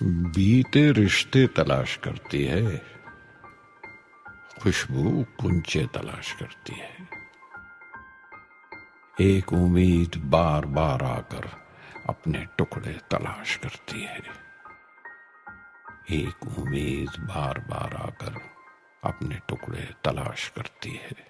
बीते रिश्ते तलाश करती है, खुशबू कुंचे तलाश करती है। एक उम्मीद बार बार आकर अपने टुकड़े तलाश करती है। एक उम्मीद बार बार आकर अपने टुकड़े तलाश करती है।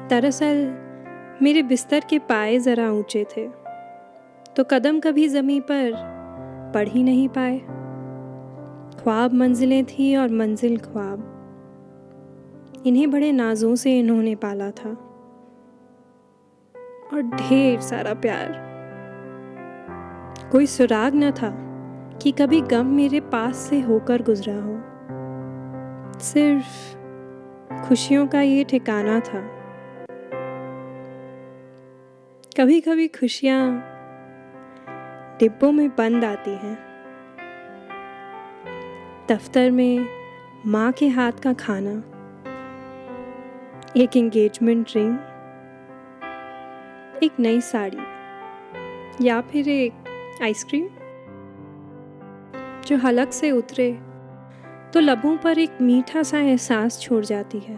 दरअसल मेरे बिस्तर के पाए ज़रा ऊंचे थे, तो कदम कभी ज़मीं पर पड़ ही नहीं पाए। ख्वाब मंजिलें थी और मंजिल ख्वाब, इन्हें बड़े नाजों से इन्होंने पाला था, और ढेर सारा प्यार। कोई सुराग न था कि कभी गम मेरे पास से होकर गुजरा हो। सिर्फ खुशियों का ये ठिकाना था। कभी कभी खुशियाँ डिब्बों में बंद आती हैं। दफ्तर में माँ के हाथ का खाना, एक एंगेजमेंट रिंग, एक नई साड़ी, या फिर एक आइसक्रीम जो हलक से उतरे तो लबों पर एक मीठा सा एहसास छोड़ जाती है।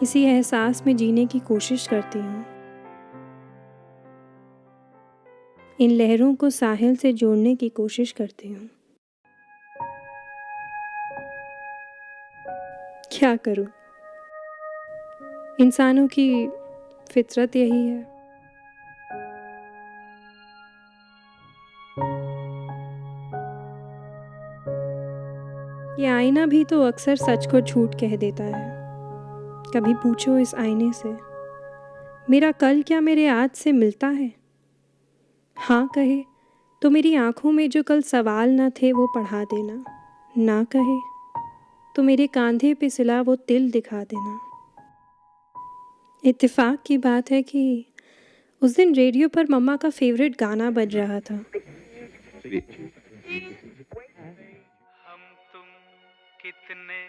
इसी एहसास में जीने की कोशिश करती हूँ। इन लहरों को साहिल से जोड़ने की कोशिश करती हूँ। क्या करूँ? इंसानों की फितरत यही है। ये आईना भी तो अक्सर सच को झूठ कह देता है। कभी पूछो इस आईने से, मेरा कल क्या मेरे आज से मिलता है? हाँ कहे तो मेरी आंखों में जो कल सवाल न थे वो पढ़ा देना, ना कहे तो मेरे कांधे पे सिला वो तिल दिखा देना। इत्तेफाक की बात है कि उस दिन रेडियो पर मम्मा का फेवरेट गाना बज रहा था। हम तुम कितने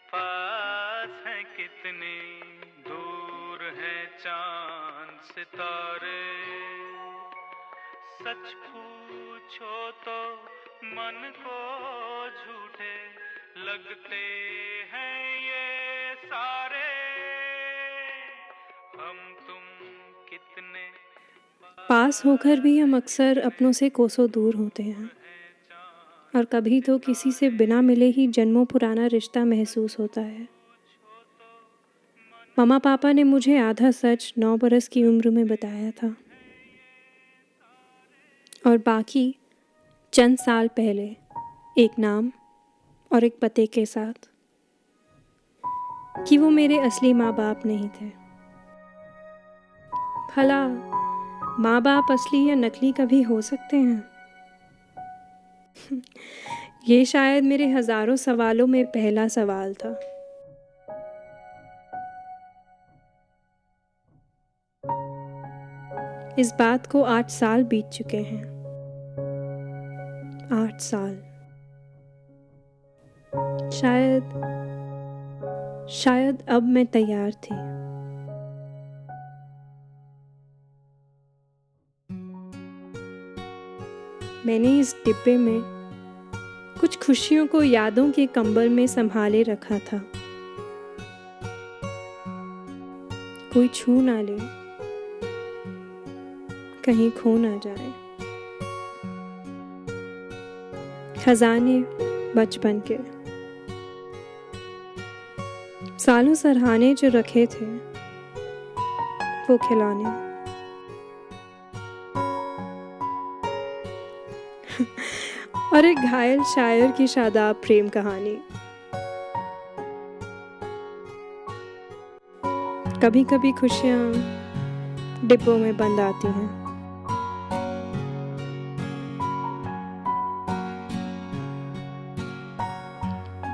पास हैं, कितने दूर हैं चांद सितारे। सच पूछो तो मन को झूठे लगते हैं ये सारे। हम तुम कितने पास होकर भी हम अक्सर अपनों से कोसों दूर होते हैं, और कभी तो किसी से बिना मिले ही जन्मों पुराना रिश्ता महसूस होता है। मम्मा पापा ने मुझे आधा सच 9 बरस की उम्र में बताया था, और बाकी चंद साल पहले एक नाम और एक पते के साथ, कि वो मेरे असली माँ बाप नहीं थे। भला माँ बाप असली या नकली कभी हो सकते हैं? ये शायद मेरे हजारों सवालों में पहला सवाल था। इस बात को 8 साल बीत चुके हैं। 8 साल। शायद अब मैं तैयार थी। मैंने इस डिब्बे में कुछ खुशियों को यादों के कंबल में संभाले रखा था। कोई छू ना ले, कहीं खो ना जाए। खजाने बचपन के, सालों सरहाने जो रखे थे वो खिलौने। और एक घायल शायर की शादाब प्रेम कहानी। कभी कभी खुशियाँ डिब्बों में बंद आती हैं।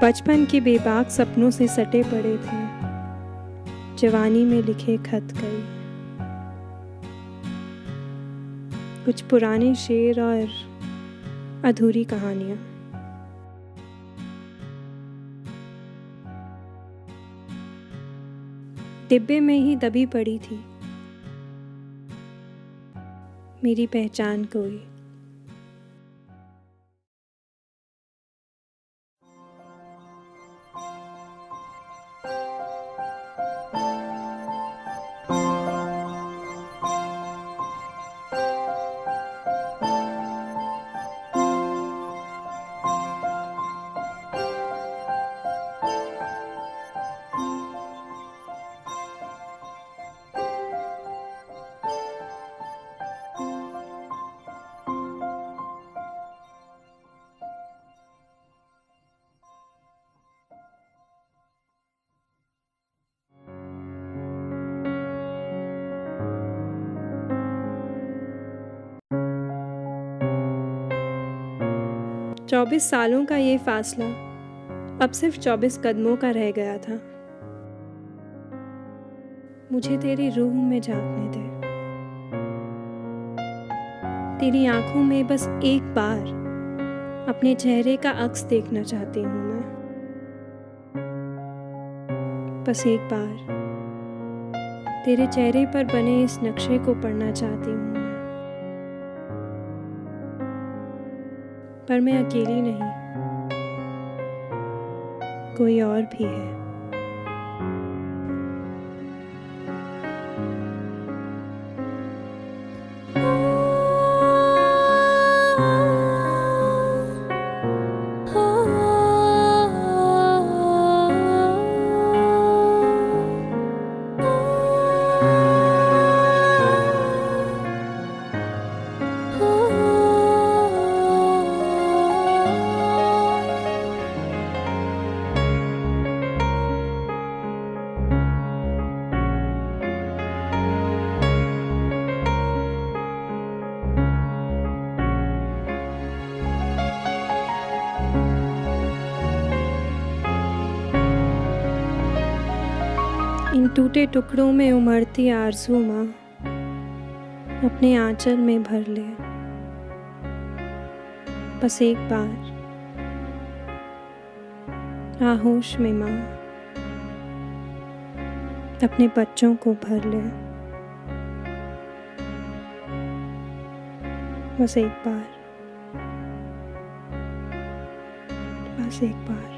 बचपन के बेबाक सपनों से सटे पड़े थे जवानी में लिखे खत कई। कुछ पुराने शेर और अधूरी कहानियाँ। डिब्बे में ही दबी पड़ी थी मेरी पहचान कोई। चौबीस सालों का ये फासला अब सिर्फ 24 कदमों का रह गया था। मुझे तेरी रूह में झांकने दे, तेरी आंखों में बस एक बार अपने चेहरे का अक्स देखना चाहती हूँ मैं। बस एक बार तेरे चेहरे पर बने इस नक्शे को पढ़ना चाहती हूँ मैं। पर मैं अकेली नहीं, कोई और भी है। इन टूटे टुकड़ों में उमड़ती आरज़ू माँ अपने आंचल में भर ले। बस एक बार आहोश में माँ अपने बच्चों को भर ले। बस एक बार, बस एक बार।